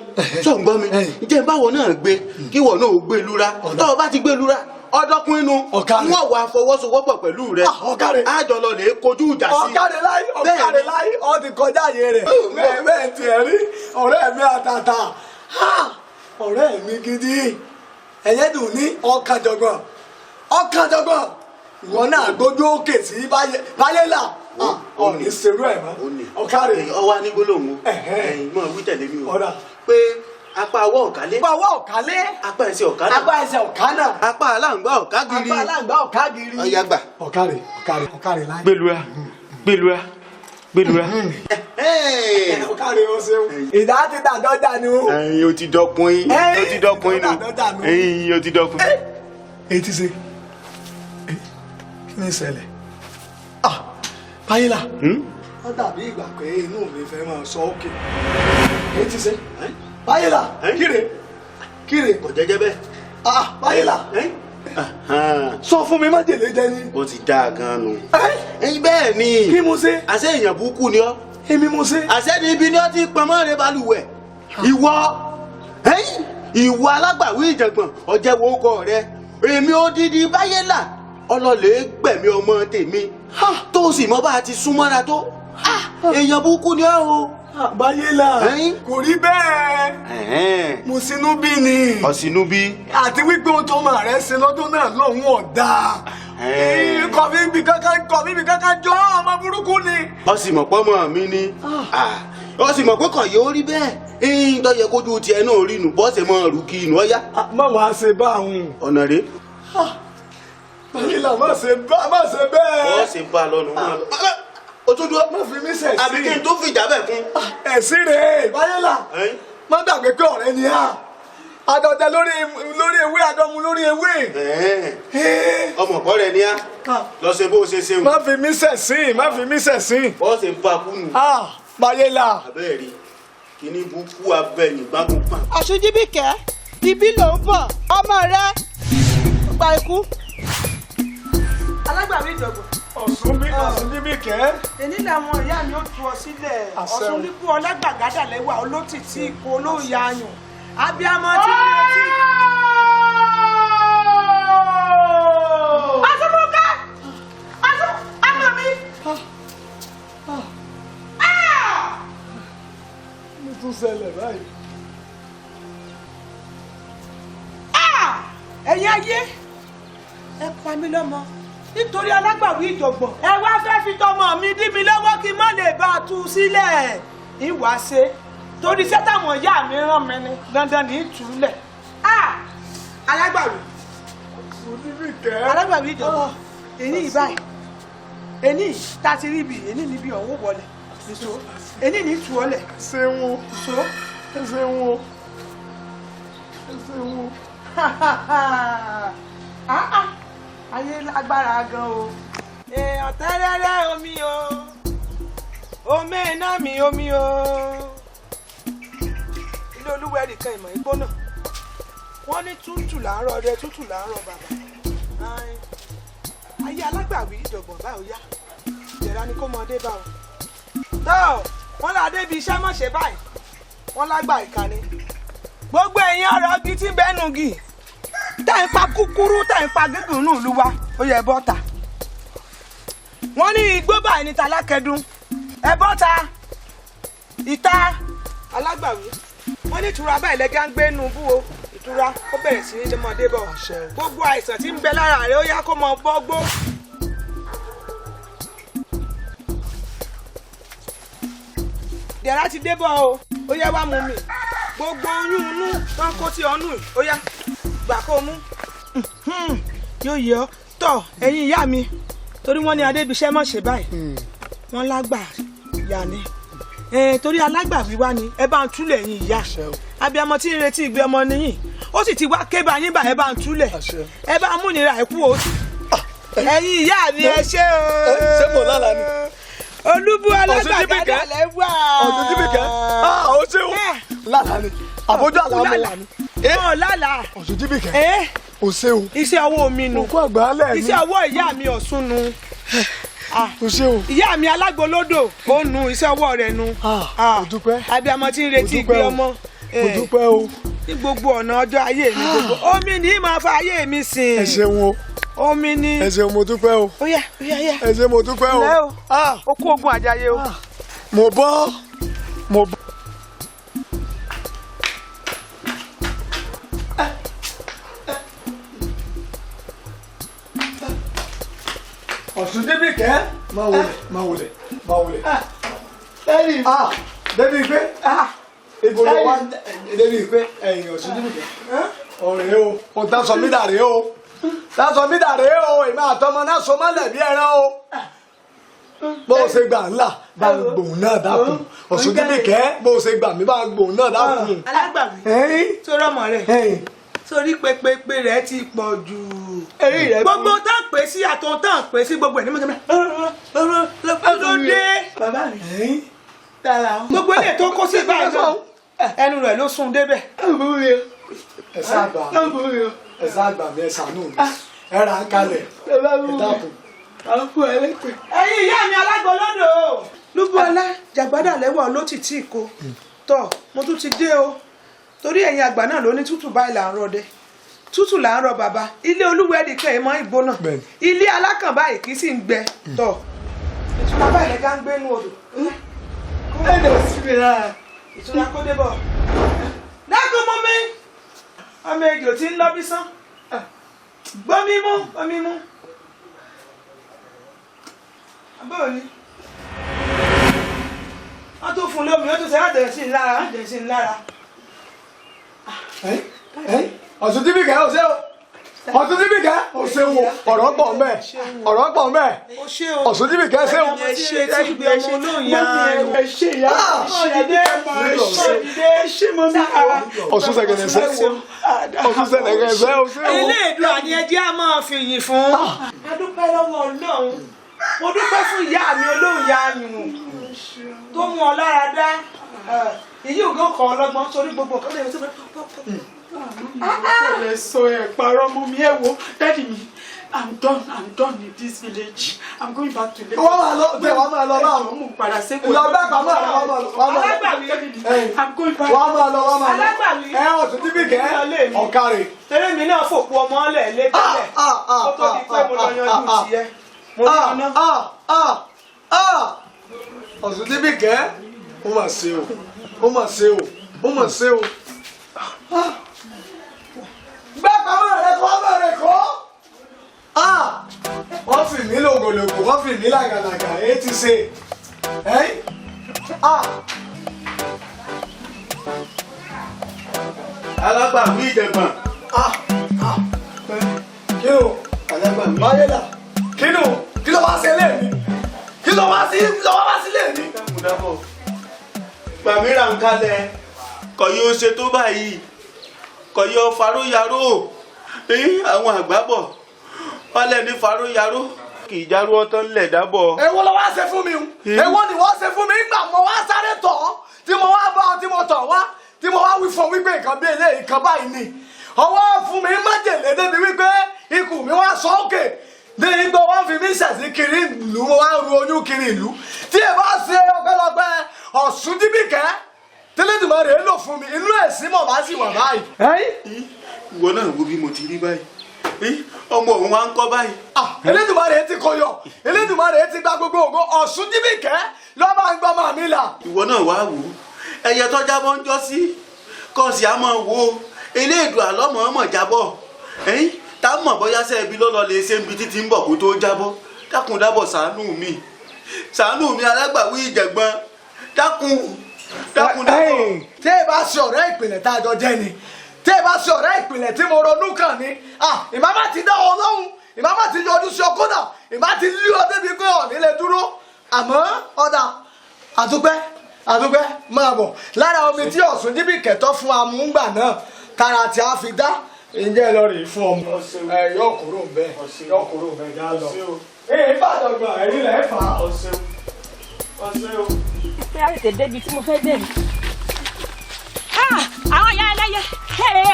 tó ń gbọ́ mi jẹ́ báwo náà gbé kíwọ náà ó gbé lura tọ́ ọ bá ti gbé lura ọdọkùn inú wọn wà fọwọ́sowọ́pọ̀ pẹ̀lú rẹ àjọlọ lè kojú ìjà sí. ọ̀kadì láì ọ ti kọjá yé rẹ̀ bẹ́ẹ̀ tiẹ̀ rí ọ̀rẹ́ mi àtàtà ọ̀rẹ́ mi gidi ẹ̀yẹ́dùn ní ọ̀kàjọ̀gbọ̀n ìwọ náà gbójú òkè sí báyé là ọ̀nì ṣerú ẹ̀ mọ́ ọ̀kárẹ̀ ọwọ́ anígbólóhùn mọ̀ wí tẹ̀lé mi o pé apá ọwọ́ ọ̀kálé apá ẹsẹ̀ ọ̀kánà apá aláǹgbá ọ̀kágiri ọ̀yà gbà. ọ̀kárẹ̀ láì. gbẹlúwa. ọ̀kárẹ̀ o ṣeun. ìdá ti dàdọ́jà ni o. o ti dọkun yín o ti dọkun. èyí ti ṣe kí ni ìṣẹ̀lẹ̀ Báyìlá wọ́n dàbí ìgbà pé inú mi fẹ́ máa sọ òkè èyí ti ṣe Báyìlá kíre kò jẹ́jẹ́ bẹ́ẹ̀. Báyìlá sọ fún mi májèlé jẹ ni. ó ti dáa gan-an nù. bẹ́ẹ̀ ni kí mo ṣe. àṣẹ èèyàn burúkú ni ọ́. èmi mo ṣe. àṣẹ ni ibi ni ọ́ ti pamọ́ rẹ balùwẹ̀. ìwọ Alágbàwí Ìjàngbọ̀n ọ̀jẹ̀wò ọkọ rẹ èmi odidi Báyìlá ọlọ́lẹ̀ gbẹ̀mí ọmọ tèmi tó sì mọ́ bá a ti súnmọ́ra tó èèyàn burúkú ni ọ́ o. Báyìlá kò rí bẹ́ẹ̀ mo sinú bí ni. ọ̀sìnú bí. àti wípé ohun tó máa rẹ̀ ṣe lọ́dún náà lọ́hùn ọ̀dà kọ̀mí bí kankan jọ ọmọ burúkú ni. ó sì mọ̀ pọ́ mọ́ mi ni ó sì mọ̀ pé kàn yóò rí bẹ́ẹ̀ tó yẹ kójú tiẹ̀ náà rí nù bọ́ọ̀sẹ̀ mọ́ rú kí inú ọ̀yá. má wàá ṣe bá àwọn. ọ̀nà rèé. Báyìlá má ṣe bẹ́ẹ̀. bọ́ọ̀sẹ̀ bá a lọ́nu mọ́ ojúdú má fi mí sẹ̀ sí. àbí kí n tó fìjà bẹ̀ fún. ẹ̀sìn rèé Báyìlá má gbàgbé pé ọ̀rẹ́ ni àdọ̀dẹ lórí ewé àdọ̀mu lórí ewé. ọmọ kọ́ rẹ ní á lọ ṣe bó ṣe ṣeun. má fi mí sẹ̀sìn. bọ́ọ̀sẹ̀ bá a kú nù. Báyìlá. abẹ́ẹ̀ rí kíní bukú abẹ́yìn gbágun pa. Ọ̀ṣunjíbìkẹ́ ibi ló ń bọ̀ ọmọ rẹ gba ikú. Alágbàwí Ìjàngbọ̀n. Ọ̀ṣunjíbìkẹ́. èní làwọn ìyá mi ó tu ọ sílẹ̀ Ọ̀ṣunníbù ọlágbàgádà lẹ́wà olótìtì ipò olóòyà ayùn abiyamọ tí mo ti. Àtúbùkẹ́ àmọ́ mi. mo tún ṣẹlẹ̀ báyìí. ẹ̀yin ayé ẹ pa mí lọ́mọ nítorí Alágbàwí Ìjàngbọ̀n ẹ wá fẹ́ fi tọmọ mi dí mi lọ́wọ́ kí n má lè bá a tú sílẹ̀ ìwà ṣe torí iṣẹ́ táwọn ìyá mi rán mi ni dandan ní ìtúlẹ̀ Alágbàwí Ìjàngbọ̀n èyí ìbáyìí èyí tá a ti rí ibi èyí níbi ọ̀hún wọlé nìṣó èyí ní ìtú ọlẹ̀ ṣéwó nìṣó. Ayé lágbára gan o. Èèyàn tẹ́rẹ́rẹ́ omi o. Omi iná mi omi o. Ilé olúwẹ̀rì kan ìmọ̀ ìgbóná. Wọ́n ní tútù là ń rọ ọdẹ tútù là ń rọ bàbá. Ayé Alágbàwí Ìjàngbọ̀n báwo yá. Ìjẹ̀ra ni kó mọdé bá o. Tọ́ wọ́n là dé ibi iṣẹ́ mọ̀ṣẹ́ báyìí. Wọ́n lágbà ìkànnì. Gbogbo ẹ̀yin ọ̀rọ̀ igi tí ń bẹ́nu gì. Tẹ́ ń pa kúkúrú tẹ́ ń pa gígùn nù lú wa ó yẹ bọ́ta. Wọ́n ní igbó báyìí ní talákẹ́dùn ẹ bọ́ta ìta Alágbàwí. Wọ́n ní ìtura báyìí lẹ́gá ń gbé nù bú o ìtura kó bẹ̀rẹ̀ sí ní mọ́dé bọ̀. Gbogbo àìsàn tí ń bẹ lára rẹ̀ ó yá kó mọ bọ́gbó. Ìdẹ̀ra ti dé bọ̀ o ó yẹ wá mú mi gbogbo oyún inú wọn kó tí ọnù ó yá gbà kó mú. Yóò yẹ ọ tọ ẹ̀yin ìyá mi torí wọ́n ní adébíṣẹ́ mọ̀ ṣe báyìí wọ́n lágbà yà ni torí Alágbàwí wá ni ẹ bá ń túlẹ̀ ẹ̀yin ìyá abiyamọ tí ń retí ìgbé ọmọ nìyí ó sì ti wá kébà yín bá ẹ bá ń túlẹ̀ ẹ bá ń múnira ẹ kú o ẹ̀yin ìyá mi ẹ ṣé o. ṣé mo lálàá ni. Olúbú Alágbàgádà lẹ́wà. Ọ̀ṣunjíbìkẹ́ ó ṣeun lálàá ni àbójú àlá mi. Ọ̀ lálàá. Ọ̀ṣunjíbìkẹ́ ó ṣeun. Iṣẹ́ ọwọ́ mi nu. òkú àgbálẹ̀ ni. Iṣẹ́ ọwọ́ ìyá mi Ọ̀ṣun nu. ó ṣeun. Ìyá mi Alágbolódò ó nu iṣẹ́ ọwọ́ rẹ̀ nu. ó dúpẹ́. abiyamọ tí ń retí ìgbé ọmọ. ó dúpẹ́ o. ní gbogbo ọ̀nà ọjọ́ ayé mi gbogbo omi ní máa fa ayé mi sìn. ẹ ṣeun o. omi ní. ẹ ṣeun mo dúpẹ́ o. ó yá. ẹ ṣeun mo dúpẹ́ o. ǹlẹ́ o ó kú ogun àjàyè o. mo bọ́. Ọ̀ṣun débi kẹ́ máa wọlé máa wọlé máa wọlé. Tẹ́lì. Débi pé ibo ló wá débi pé ẹ̀yìn Ọ̀ṣun débi kẹ́. Ọ̀rẹ́ o, o tá sọ mí dàrẹ́ o. Tá sọ mí dàrẹ́ o, èmi àtọmọ náà so mọ́lẹ̀ bí ẹran o. Bó o ṣe gbà ńlá bá gbòun náà dákun. Ọ̀ṣun débi kẹ́ bó o ṣe gbà mí bá gbòun náà dákun. Alágbàwí tó rọmọ rẹ̀ sórí pépépé rẹ̀ ti pọ̀ jù. Gbogbo tá à ń pè sí àtọ̀ tá à ń pè sí gbogbo ẹ̀ ní mọ̀tẹ́mẹ́ lóde. Bàbá mi gbogbo ilé tó kó sí báyìí náà ẹnu rẹ̀ ló sún débẹ̀. Ẹ sáàgbà mi ẹ ṣàánú mi ẹ ra kalẹ̀ ẹ dákun. Ẹ̀yin ìyá mi alágbọ̀lọ́dọ̀ Lúbúọlá jàgbádà lẹ́wọ̀ ló ti tí ìkó tọ̀ mo tún ti dé o torí ẹ̀yin àgbà náà ló ní tútù báyìí là ń rọdẹ tútù là ń rọ bàbá ilé olúwẹ̀ẹ́dì kan ẹ̀ mọ́ ìgbóná ilé alákàn báyìí kì í sì ń gbẹ tọ̀ ìtura báyìí lẹ́ka ń gbé inú odò ìtura kó dé bọ̀ dákun mọ́ mi ọmọ ejò tí ń lọ bí sán gbọ́mí mú abóòní wọ́n tó fún lómi wọ́n tó sẹ́ àdẹ̀ sí ńlára. Ọ̀ṣun débi kẹ́ o ṣe o Ọ̀ṣun débi kẹ́ o ṣe wo ọ̀rọ̀ pọ̀ mẹ́ Ọ̀ṣun débi kẹ́ ṣe o. Ẹ ṣe tí gbé ọmọ olóyìn ààrùn. Ẹ ṣe ìyá Ọ̀ṣun sẹ̀gẹ̀dẹ̀ ṣe Ọ̀ṣun sẹ̀gẹ̀dẹ̀ ṣe o ṣe o. Ilé ìdúrà ni ẹjẹ́ á máa fi yìn fún. A dúpẹ́ lọ́wọ́ Ọlọ́run mo dúpẹ́ fún ìyá mi olóyìn ààrùn tó mú ọ lára dá èyí ò gán kọ́ ọlọ́gbọ́n sórí gbogbo nǹkan lè ṣe lè sọ ẹ parọ́ mú mi ẹ wo daddy mi I'm done in this village I'm going back to Lagos. Wọ́n máa lọ bẹ́ẹ̀ wọ́n máa lọ báwọn. Mo padà sẹ́kọ̀ọ́. Lọ bẹ́ẹ̀ kọ́ máa lọ wọ́n máa lọ. Alágbàwí I'm going back. Wọ́n máa lọ wọ́n máa lọ. Alágbàwí Ọ̀ṣun débi kẹ́ ọ̀kàrẹ̀. tẹ́lẹ̀ mi náà fòkú ọmọ ọ̀lẹ̀ lẹ́tẹ̀lẹ̀ kó tó di pé mo lọ yanjú tiẹ̀ mo ní iná. Ọ̀ṣun débi kẹ́ ó mà ṣe o ó mà ṣe o ó mà ṣe o. Gbẹ́pàá mọ̀ rẹ̀ kọ́. Wọ́n fi mí lògòlògò wọ́n fi mí làgàlàgà èyí ti ṣe. Alágbàwí Ìjàngbọ̀n. Kí ló Alágbàwí Máyélà kí ló wá sí ilé mi kí ló wá sí ilé mi. Gbàmírà ń kalẹ̀ kọ̀ yóò ṣe tó báyìí kọ̀ yóò faróyaró àwọn àgbábọ̀ wọ́n lẹ̀ ní faróyaró kì í járú ọtán ńlẹ̀ dábọ̀. Èwo ló wá ṣe fún mi o èwo ni wọ́n ṣe fún mi nígbà mo wá sáré tọ̀ ọ́ tí mo wá bá ọ tí mo tọ̀ wá tí mo wá wí fún wípé nǹkan bí eléyìí kan báyìí ni ọwọ́ fún mi májèlé débi wípé ikùn mi wá sọ òkè ní igbó wọn fi mí ṣẹ̀sí kiri ìlú mo wá ru oyún kiri ìlú tí ẹ bá ṣe ọpẹ́lọpẹ́ Ọ̀ṣun díbìkẹ́ tẹ́lẹ̀dùmọ̀ rẹ̀ lò fún mi inú ẹ̀sìn mọ̀ bá sì wà báyìí. Ìwọ náà wo bí mo ti rí báyìí ọmọ òun wa ń kọ́ báyìí. Elédùmarè ti kọyọ Elédùmarè ti gba gbogbo ògo Ọ̀ṣun díbìkẹ́ lọ́ba ń gbọ́ mọ́ mi là. Ìwọ náà wá wò ó ẹyẹ tó jábọ́ ń jọ sí kọ́ọ̀sì á mọ̀ wo eléèdùn àlọ́mọ̀ ọmọ jábọ̀ tá a mọ̀ bóyá sẹ́ẹ̀bí lọ́lọ́ lè ṣe ń bi títí ń bọ̀ kó tó jábọ́ dákun dábọ̀ ṣàánú mi Alágbàwí Ìjàngbọ̀n dákun dábọ̀. Tí ẹ bá ṣe ọ̀rẹ́ ìpìlẹ̀ tá a jọ jẹ́ ni tí ẹ bá ṣe ọ̀rẹ́ ìpìlẹ̀ tí mo ronú kàn ní ìmáàmá ti dá ọ lọ́hùn ìmáàmá ti yọjú sí ọkọ́dà ìmá ti lé ọ débi pé ọ̀ nílé dúró àmọ́ ọ̀dà àdúgbẹ́ máa bọ̀ lára omi tí Ọ̀ṣun díbìkẹ́ tọ́ fún amúngbà náà tara tí a fi dá ǹjẹ́ lọ rèé fún ọmọ yóò kúrò bẹ́ẹ̀ já lọ. Ìbàdàn gbọ̀n ẹ̀rí lẹ́ fà á. Ṣé a lè tẹ̀ débi tí mo fẹ́ dé mi? Àwọn ìyá ẹlẹ́yẹ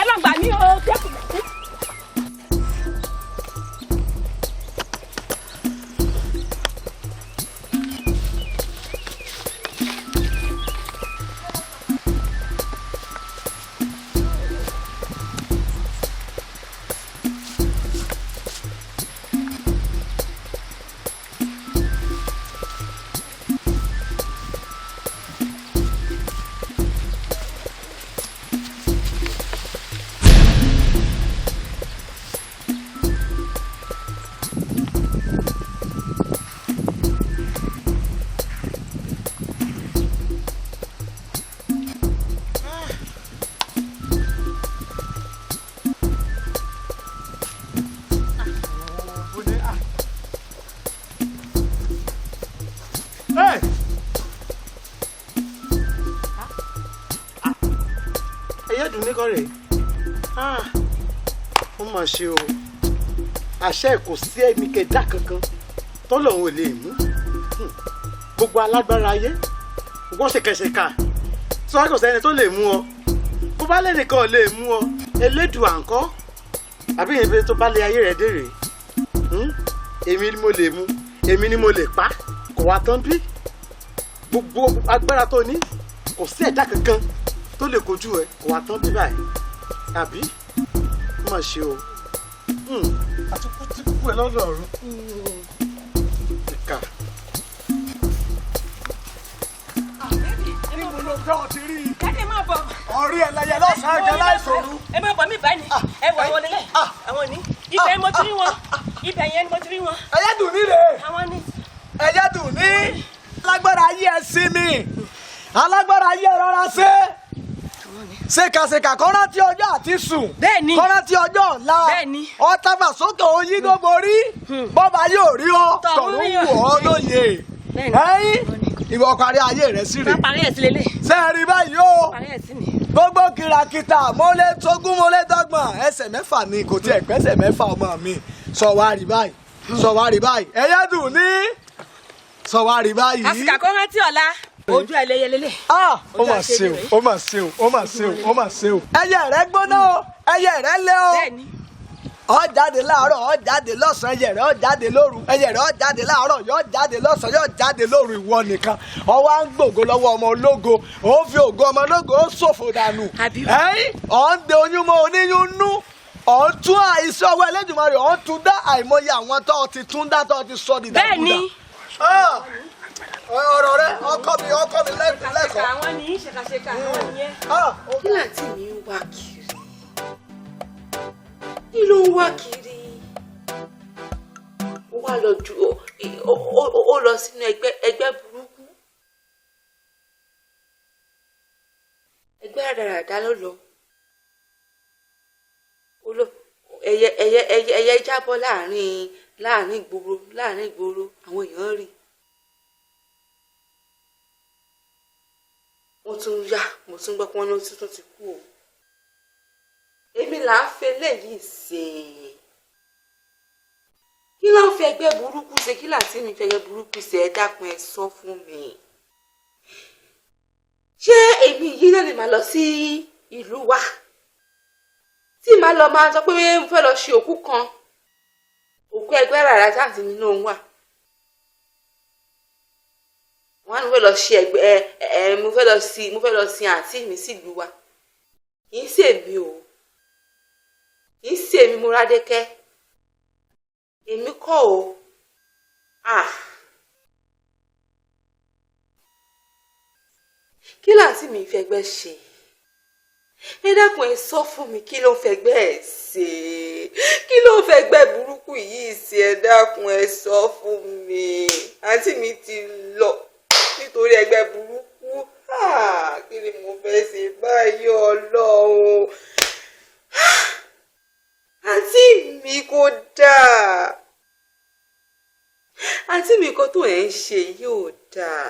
ọlọ́gbà mi ò dẹ́kun. kọ́ rẹ̀ ó mà ṣe o àṣẹ kò sí ẹ̀mí kẹdá kankan tọ́lọ́run ò lè mú gbogbo alágbára ayé gbogbo ṣèkẹṣẹkà tí wọ́n kò sẹ́ni tó lè mú ọ bó bá lẹ́nìkan ò lè mú ọ elédùà ńkọ́ àbí ìyẹn tó bá lé ayé rẹ̀ dèrè èmi ni mo lè mú èmi ni mo lè pa kò wá tán bí gbogbo agbára tó ní kò sí ẹ̀dá kankan tó lè kojú ẹ kò wá tán bí báyìí àbí má ṣe o àtúkú tí kú ẹ lọ́dọ̀ ọ̀run ìkà. níbo ló gbọ́ ọ ti rí i. ẹ má bọ̀. ọ̀rí ẹlẹ́yẹ lọ́sàn-án jẹ́ láìsòrú. ẹ má bọ̀ mí báyìí ẹ wọ àwọn nílẹ̀ àwọn ní ibẹ̀ mo ti rí wọn ibẹ̀ yẹn mo ti rí wọn. ẹyẹ dùn ní rè. àwọn ní. ẹyẹ dùn ní. alágbára ayé ẹ sinmi alágbára ayé ẹ rọra ṣe ṣèkàṣèkà kọ́ra tí ọjọ́ àti sùn kọ́ra tí ọjọ́ ọ̀la ọ̀tàgbà sókè oyin ló borí bọ́ba yóò rí ọ tọ̀run wù ọ́ lóye ẹ̀yìn ìwọ parí ayé rẹ sí rè sẹ́ẹ̀rì báyìí o gbogbo kìràkìtà mọ́lẹ́ tógún mọ́lẹ́ dọ́gbọ̀n ẹsẹ̀ mẹ́fà ni kò tiẹ̀ pẹ́sẹ̀ mẹ́fà ọmọ mi sọ wá rí báyìí ẹ̀yẹ́ dùn ní sọ wá rí báyìí. àsìkò kan rántí ọ̀la ojú ẹlẹ́yẹlélẹ̀. ó mà ṣe o ó mà ṣe o ó mà ṣe o ó mà ṣe o. ẹyẹ rẹ gbóná o ẹyẹ rẹ lé o. bẹ́ẹ̀ni. ó jáde láàárọ̀ ó jáde lọ́sàn-án ẹyẹ rẹ ó jáde lóru ẹyẹ rẹ ó jáde láàárọ̀ yóò jáde lọ́sàn-án yóò jáde lóru ìwọ nìkan ó wá ń gbògo lọ́wọ́ ọmọ ológo ó fi ògo ọmọ ológo ó ṣòfò dànù. ẹ̀yìn ó ń de oyún mọ́ oníyún nú ó ń tún iṣẹ́ ọwọ́ Ẹlẹ́dùmarè ó ń tún dá àìmọye àwọn tó ti tún dá tó ti sọ dìdàkudà. bẹ́ẹ̀ni. ọ̀rọ̀ rẹ ọkọ mi lẹ́kọ̀ọ́. àwọn ní ṣèkàṣèkà àwọn yẹn. kí láti mi ń wá kiri kí ló ń wá kiri ó wá lọ ju ó lọ sínú ẹgbẹ́ burúkú ẹgbẹ́ àdàràdà ló lọ ẹyẹ jábọ́ láàrin ìgboro àwọn èèyàn rí mo tún gbọ́ pé wọ́n ní ó tún ti kú o èmi là ń fẹ́ léyìí ṣe kí ló ń fẹ́ ẹgbẹ́ burúkú ṣe kí láti mi fẹ́ ẹgbẹ́ burúkú ṣe ẹ dákun ẹ sọ fún mi ṣé èmi yìí náà lè máa lọ sí ìlú wa tí màá lọ máa sọ pé mo fẹ́ lọ ṣe òkú kan òkú ẹgbẹ́ rárá jáde nínú òun wà wọ́n á ní mo fẹ́ lọ ṣe ẹgbẹ́ mo fẹ́ lọ sin àǹtí mi sílùú wa kì í ṣèmi o kì í ṣèmi Mọ́rádékẹ́ èmi kọ́ o kí láti mi fẹ́gbẹ́ ṣe ẹ dákun ẹ sọ fún mi kí ló ń fẹ́gbẹ́ ẹ ṣe kí ló ń fẹ́gbẹ́ burúkú yìí ṣe ẹ dákun ẹ sọ fún mi àǹtí mi ti lọ nítorí ẹgbẹ́ burúkú kí ni mo fẹ́ ṣe báyìí Ọlọ́run àǹtí mi kò dáa àǹtí mi kò tó ẹ̀ ń ṣe yóò dáa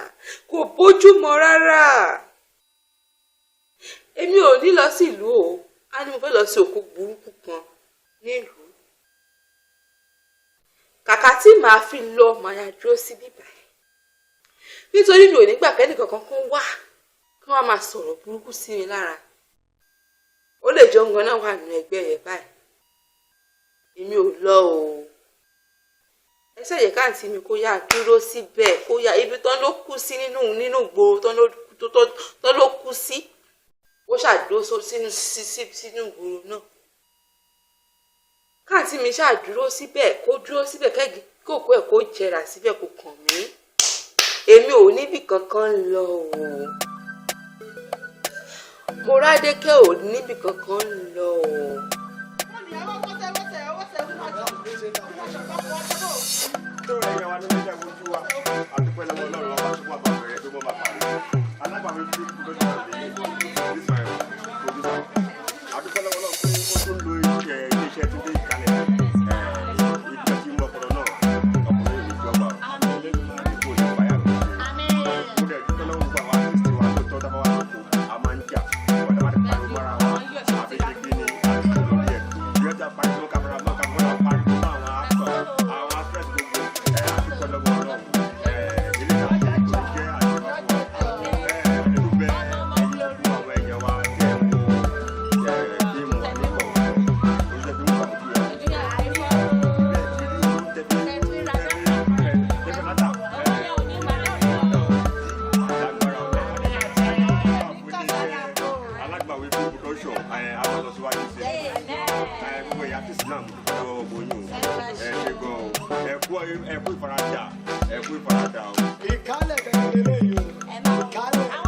kò bójúmọ rárá èmi ò ní lọ sí ìlú o a ní mo fẹ́ lọ sí òkú burúkú kan nílùú kàkà tí màá fi lọ màá yà dúró sí bíbá nítorí mi ò nígbà kẹ́ni kankan kan wá kí wọ́n máa sọ̀rọ̀ burúkú sí mi lára ó lè jọ nǹkan náà wà nínú ẹgbẹ́ yẹn báyìí èmi ò lọ o ẹsẹ̀ yẹ káàntì mi kó yá dúró síbẹ̀ kó yá ibi tán ló kú sí nínú ìgboro tán ló kú sí ó ṣàdúró sínú ìgboro náà káàntì mi ṣàdúró síbẹ̀ kó dúró síbẹ̀ kẹ́gì kókó ẹ̀ kó jẹrà síbẹ̀ kó kàn mí èmi ò níbì kankan lọ o Mọ́rádékẹ́ ò níbì kankan lọ o. tó rẹ̀ yẹ wa ló ń jẹ́ ojú wa àdúpẹ́ lọ́wọ́ Ọlọ́run ọba tó wà bá bẹ̀rẹ̀ tó mọ́ máa parí alábàámi tó kú lọ́jọ́ ìdílé nígbà ẹ̀rọ ojú àdúpẹ́ lọ́wọ́ Ọlọ́run pé ó tún lo iléeṣẹ́ tó dé ìkàlẹ̀ ìgbà tí mo kọ̀rọ̀ náà ọkùnrin ìjọba ìbò ìpáyà lọ ó dẹ̀ dúpẹ́ lọ́wọ́ gbogbo àwọn àtìsí wa tó tọ́ dábàá wà lóko a máa ń jà wọ́n dábàá ti pariwo mọ́ra wa ìfaradà o. ìkálẹ̀ bẹ̀rẹ̀ lélẹ́yìí o ìkálẹ̀.